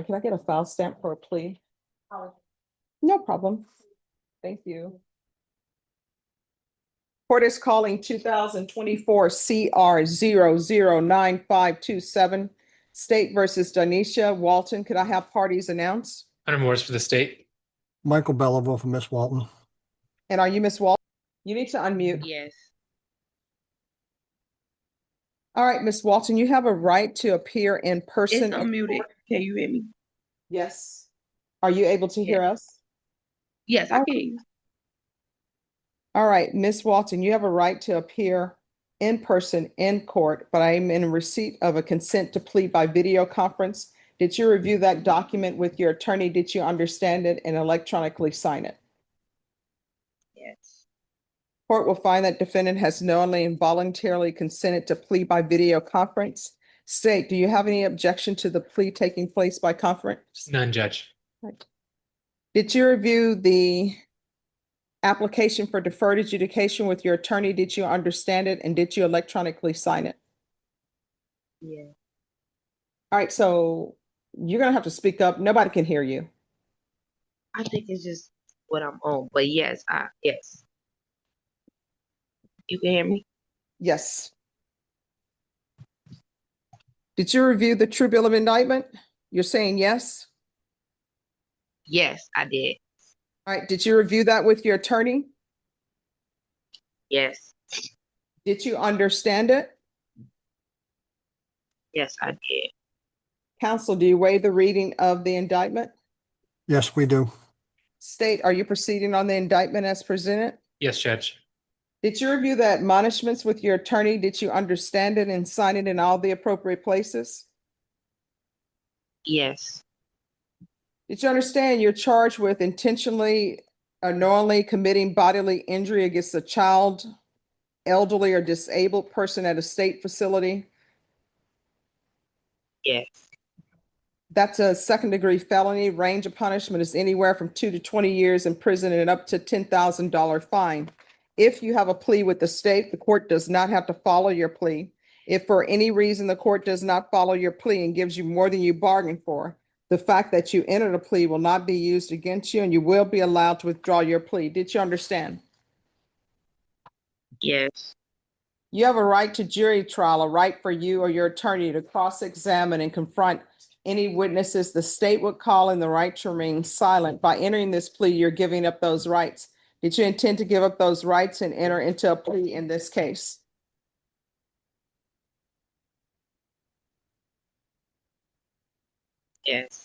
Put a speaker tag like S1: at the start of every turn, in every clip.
S1: can I get a file stamp for a plea? No problem. Thank you. Court is calling 2024 CR 009527, State versus Donisha Walton. Could I have parties announced?
S2: Hunter Morris for the state.
S3: Michael Belleville for Miss Walton.
S1: And are you Miss Walton? You need to unmute.
S4: Yes.
S1: All right, Miss Walton, you have a right to appear in
S4: It's
S1: person.
S4: unmuted. Can you hear me?
S1: Yes. Are you able to hear us?
S4: Yes, I can hear you.
S1: All right, Miss Walton, you have a right to appear in person in court, but I am in receipt of a consent to plea by video conference. Did you review that document with your attorney? Did you understand it and electronically sign it?
S4: Yes.
S1: Court will find that defendant has knowingly and voluntarily consented to plea by video conference. State, do you have any objection to the plea taking place by conference?
S2: None, Judge.
S1: Did you review the application for deferred adjudication with your attorney? Did you understand it and did you electronically sign it?
S4: Yeah.
S1: All right, so you're gonna have to speak up. Nobody can hear you.
S4: I think it's just what I'm on, but yes, yes. You can hear me?
S1: Yes. Did you review the true bill of indictment? You're saying yes?
S4: Yes, I did.
S1: All right, did you review that with your attorney?
S4: Yes.
S1: Did you understand it?
S4: Yes, I did.
S1: Counsel, do you waive the reading of the indictment?
S3: Yes, we do.
S1: State, are you proceeding on the indictment as presented?
S2: Yes, Judge.
S1: Did you review the admonishments with your attorney? Did you understand it and sign it in all the appropriate places?
S4: Yes.
S1: Did you understand you're charged with intentionally or knowingly committing bodily injury against a child, elderly, or disabled person at a state facility?
S4: Yes.
S1: That's a second-degree felony. Range of punishment is anywhere from 2 to 20 years in prison and up to $10,000 fine. If you have a plea with the state, the court does not have to follow your plea. If for any reason the court does not follow your plea and gives you more than you bargained for, the fact that you entered a plea will not be used against you and you will be allowed to withdraw your plea. Did you understand?
S4: Yes.
S1: You have a right to jury trial, a right for you or your attorney to cross-examine and confront any witnesses the state would call in, the right to remain silent. By entering this plea, you're giving up those rights. Did you intend to give up those rights and enter into a plea in this case?
S4: Yes.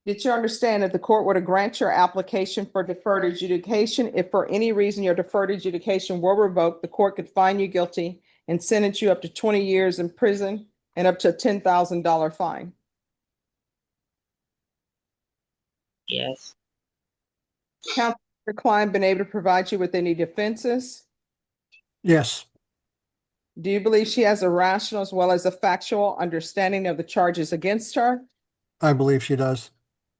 S1: Did you understand that the court were to grant your application for deferred adjudication? If for any reason your deferred adjudication were revoked, the court could find you guilty and sentence you up to 20 years in prison and up to a $10,000 fine.
S4: Yes.
S1: Counsel, your client been able to provide you with any defenses?
S3: Yes,
S1: Do you believe she has a rational as well as a factual understanding of the charges against her?
S3: I believe she does.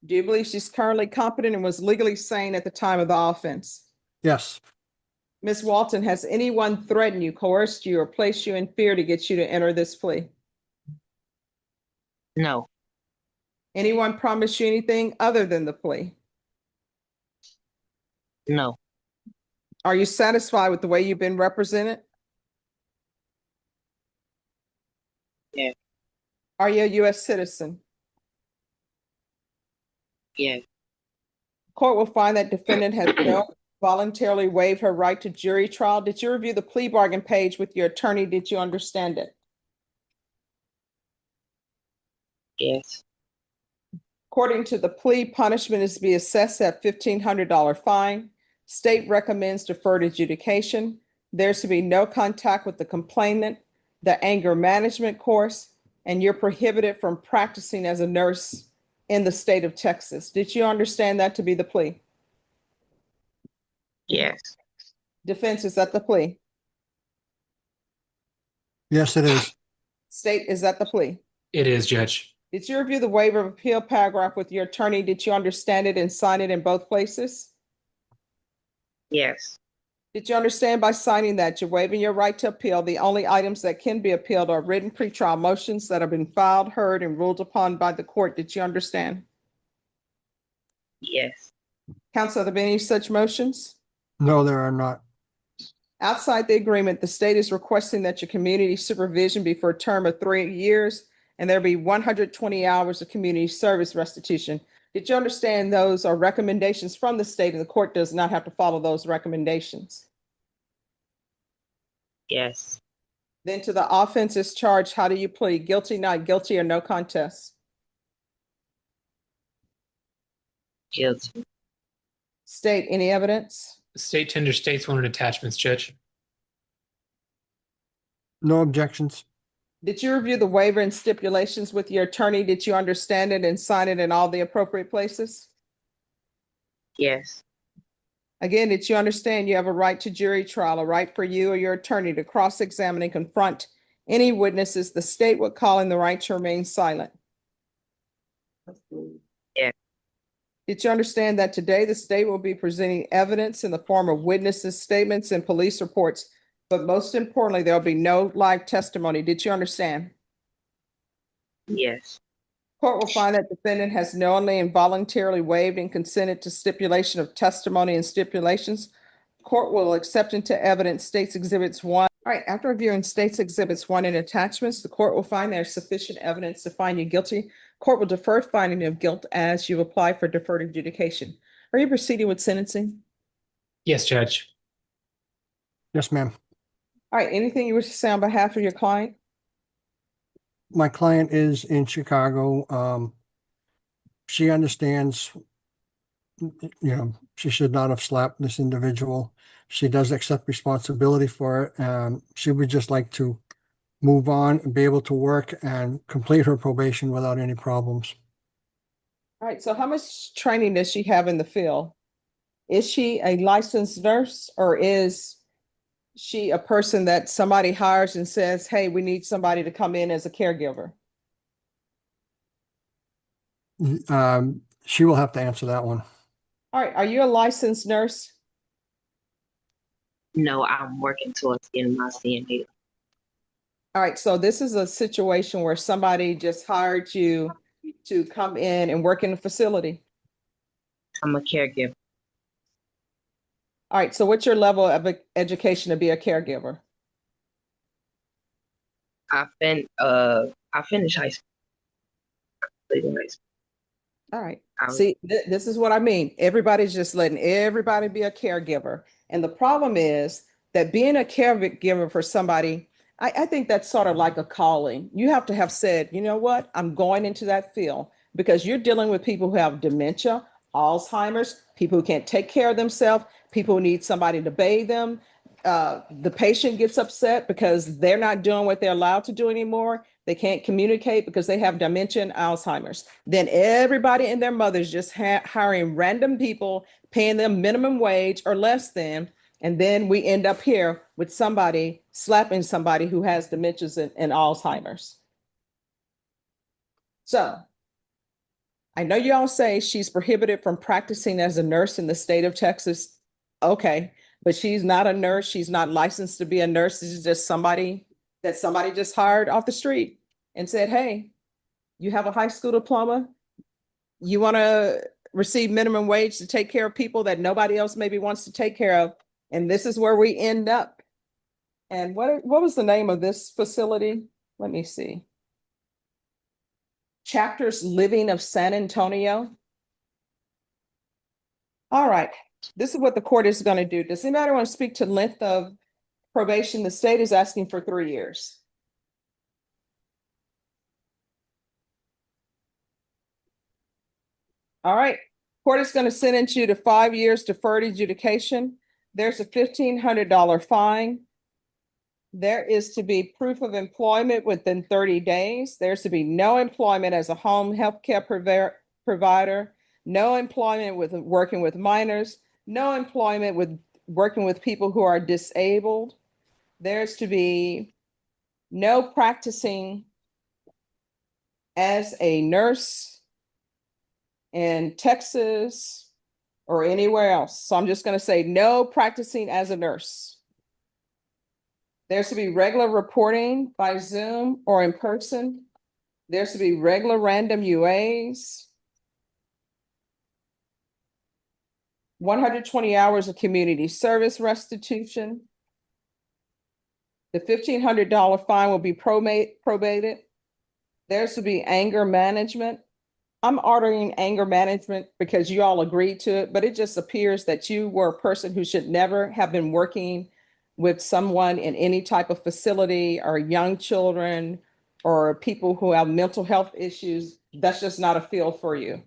S1: Do you believe she's currently competent and was legally sane at the time of the offense?
S3: Yes,
S1: Ms. Walton, has anyone threatened you, coerced you, or placed you in fear to get you to enter this plea?
S4: No.
S1: Anyone promised you anything other than the plea?
S4: No.
S1: Are you satisfied with the way you've been represented?
S4: Yeah.
S1: Are you a U.S. citizen?
S4: Yes.
S1: Court will find that defendant has voluntarily waived her right to jury trial. Did you review the plea bargain page with your attorney? Did you understand it?
S4: Yes.
S1: According to the plea, punishment is to be assessed at $1,500 fine. State recommends deferred adjudication. There's to be no contact with the complainant, the anger management course, and you're prohibited from practicing as a nurse in the state of Texas. Did you understand that to be the plea?
S4: Yes.
S1: Defense, is that the plea?
S3: yes, it is.
S1: State, is that the plea?
S2: It is, Judge.
S1: Did you review the waiver of appeal paragraph with your attorney? Did you understand it and sign it in both places?
S4: Yes.
S1: Did you understand by signing that you're waiving your right to appeal? The only items that can be appealed are written pretrial motions that have been filed, heard, and ruled upon by the court. Did you understand?
S4: Yes.
S1: Counsel, are there any such motions?
S3: No, there are not.
S1: Outside the agreement, the state is requesting that your community supervision be for a term of 3 years and there be 120 hours of community service restitution. Did you understand those are recommendations from the state and the court does not have to follow those recommendations?
S4: Yes.
S1: Then to the offenses charged, how do you plead? Guilty, not guilty, or no contest?
S4: Guilty.
S1: State, any evidence?
S2: The state tender states wanted attachments, Judge.
S3: No objections.
S1: Did you review the waiver and stipulations with your attorney? Did you understand it and sign it in all the appropriate places?
S4: Yes.
S1: Again, did you understand you have a right to jury trial, a right for you or your attorney to cross-examine and confront any witnesses the state would call in the right to remain silent?
S4: Yeah.
S1: Did you understand that today the state will be presenting evidence in the form of witnesses' statements and police reports, but most importantly, there'll be no live testimony? Did you understand?
S4: Yes.
S1: Court will find that defendant has knowingly and voluntarily waived and consented to stipulation of testimony and stipulations. Court will accept into evidence State's Exhibits 1. All right, after reviewing State's Exhibits 1 and attachments, the court will find there's sufficient evidence to find you guilty. Court will defer finding of guilt as you apply for deferred adjudication. Are you proceeding with sentencing?
S2: Yes, Judge.
S3: Yes, ma'am.
S1: All right, anything you wish to say on behalf of your client?
S3: My client is in Chicago. She understands, she should not have slapped this individual. She does accept responsibility for it. She would just like to move on and be able to work and complete her probation without any problems.
S1: All right, so how much training does she have in the field? Is she a licensed nurse or is she a person that somebody hires and says, hey, we need somebody to come in as a caregiver?
S3: She will have to answer that one.
S1: All right, are you a licensed nurse?
S4: No, I'm working towards getting my CNA.
S1: All right, so this is a situation where somebody just hired you to come in and work in the facility.
S4: I'm a caregiver.
S1: All right, so what's your level of education to be a caregiver?
S4: I finished high school. Completed high school.
S1: All right.
S4: I was-
S1: See, this is what I mean. Everybody's just letting everybody be a caregiver. And the problem is that being a caregiver for somebody, I think that's sort of like a calling. You have to have said, you know what, I'm going into that field because you're dealing with people who have dementia, Alzheimer's, people who can't take care of themselves, people who need somebody to bathe them. The patient gets upset because they're not doing what they're allowed to do anymore. They can't communicate because they have dementia and Alzheimer's. Then everybody and their mothers just hiring random people, paying them minimum wage or less than. And then we end up here with somebody slapping somebody who has dementias and Alzheimer's. So I know y'all say she's prohibited from practicing as a nurse in the state of Texas. Okay, but she's not a nurse. She's not licensed to be a nurse. This is just somebody that somebody just hired off the street and said, hey, you have a high school diploma. You want to receive minimum wage to take care of people that nobody else maybe wants to take care of. And this is where we end up. And what was the name of this facility? Let me see. Chapters Living of San Antonio. All right, this is what the court is going to do. Does anybody want to speak to length of probation? The state is asking for 3 years. All right, court is going to sentence you to 5 years deferred adjudication. There's a $1,500 fine. There is to be proof of employment within 30 days. There's to be no employment as a home health care provider, no employment with working with minors, no employment with working with people who are disabled. There's to be no practicing as a nurse in Texas or anywhere else. So I'm just gonna say no practicing as a nurse. There's to be regular reporting by Zoom or in person. There's to be regular random UAs. 120 hours of community service restitution. The $1,500 fine will be probated. There's to be anger management. I'm ordering anger management because you all agreed to it, but it just appears that you were a person who should never have been working with someone in any type of facility or young children or people who have mental health issues. That's just not a field for you.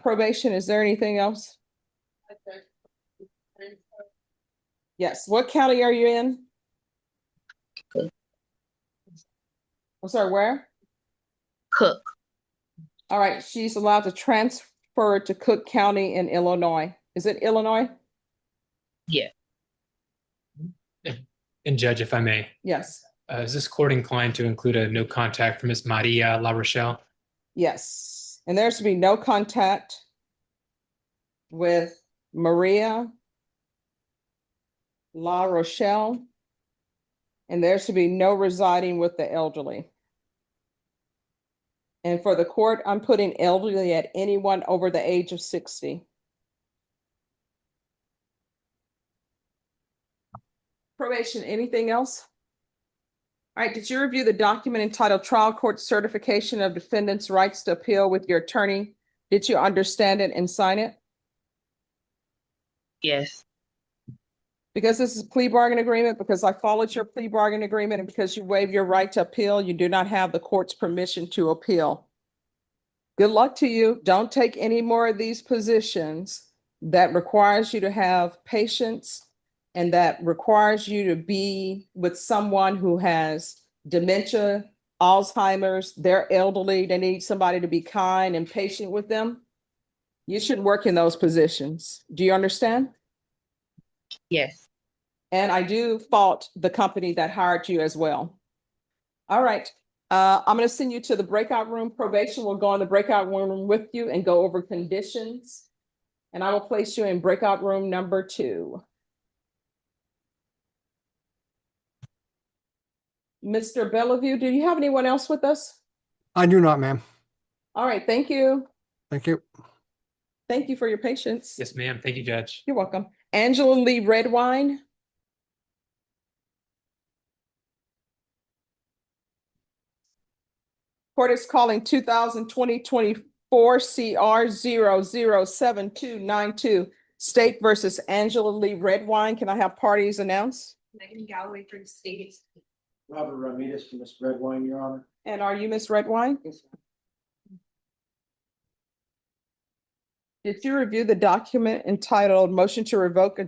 S1: Probation, is there anything else? Yes, what county are you in? I'm sorry, where?
S4: Cook.
S1: All right, she's allowed to transfer to Cook County in Illinois. Is it Illinois?
S4: Yeah.
S2: And Judge, if I may,
S1: Yes,
S2: is this court inclined to include a no contact for Ms. Maria La Rochelle?
S1: yes. And there's to be no contact with Maria La Rochelle. And there's to be no residing with the elderly. And for the court, I'm putting elderly at anyone over the age of 60. Probation, anything else? All right, did you review the document entitled Trial Court Certification of Defendant's Rights to Appeal with your attorney? Did you understand it and sign it?
S4: Yes.
S1: Because this is a plea bargain agreement, because I followed your plea bargain agreement, and because you waive your right to appeal, you do not have the court's permission to appeal. Good luck to you. Don't take any more of these positions that requires you to have patience and that requires you to be with someone who has dementia, Alzheimer's, they're elderly, they need somebody to be kind and patient with them. You shouldn't work in those positions. Do you understand?
S4: Yes.
S1: And I do fault the company that hired you as well. All right. I'm going to send you to the breakout room. Probation will go in the breakout room with you and go over conditions. And I will place you in breakout room number 2. Mr. Bellevue, do you have anyone else with us?
S3: I do not, ma'am.
S1: All right. Thank you.
S3: Thank you.
S1: Thank you for your patience.
S2: Yes, ma'am. Thank you, Judge.
S1: You're welcome. Angela Lee Redwine. Court is calling 2020-24 CR 007292 State versus Angela Lee Redwine. Can I have parties announced?
S5: Megan Galloway for the state.
S6: Robert Ramirez for Ms. Redwine, Your Honor.
S1: And are you Ms. Redwine?
S6: Yes, sir.
S1: Did you review the document entitled Motion to Revoke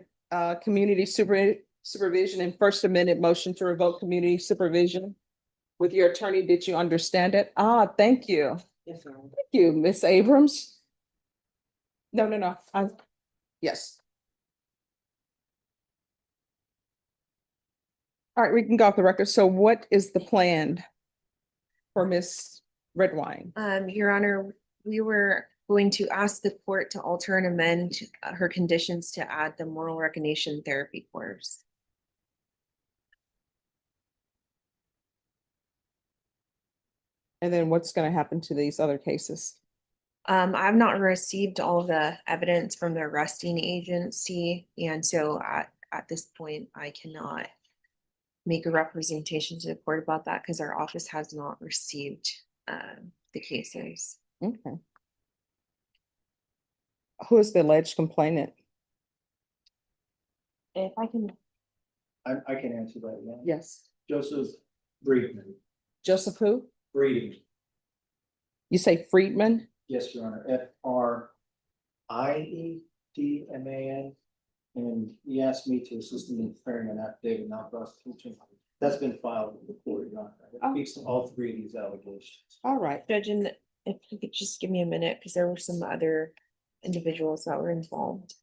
S1: Community Supervision and First Amendment Motion to Revoke Community Supervision? With your attorney, did you understand it? Thank you.
S6: Yes, sir.
S1: Thank you, Ms. Abrams. No. Yes. All right, we can go off the record. So what is the plan for Ms. Redwine?
S5: Your Honor, we were going to ask the court to alter and amend her conditions to add the moral recognition therapy course.
S1: And then what's going to happen to these other cases?
S5: I've not received all the evidence from the arresting agency, and so at this point, I cannot make a representation to the court about that because our office has not received the cases.
S1: Okay. Who is the alleged complainant?
S5: If I can,
S6: I can answer that, yeah.
S1: Yes.
S6: Joseph Friedman.
S1: Joseph who?
S6: Friedman.
S1: You say Friedman?
S6: Yes, Your Honor. Friedman. And he asked me to assist him in preparing an affidavit, not prosecution. That's been filed with the court, Your Honor. It speaks to all 3 of these allegations.
S1: All right.
S5: Judge, and if you could just give me a minute, because there were some other individuals that were involved.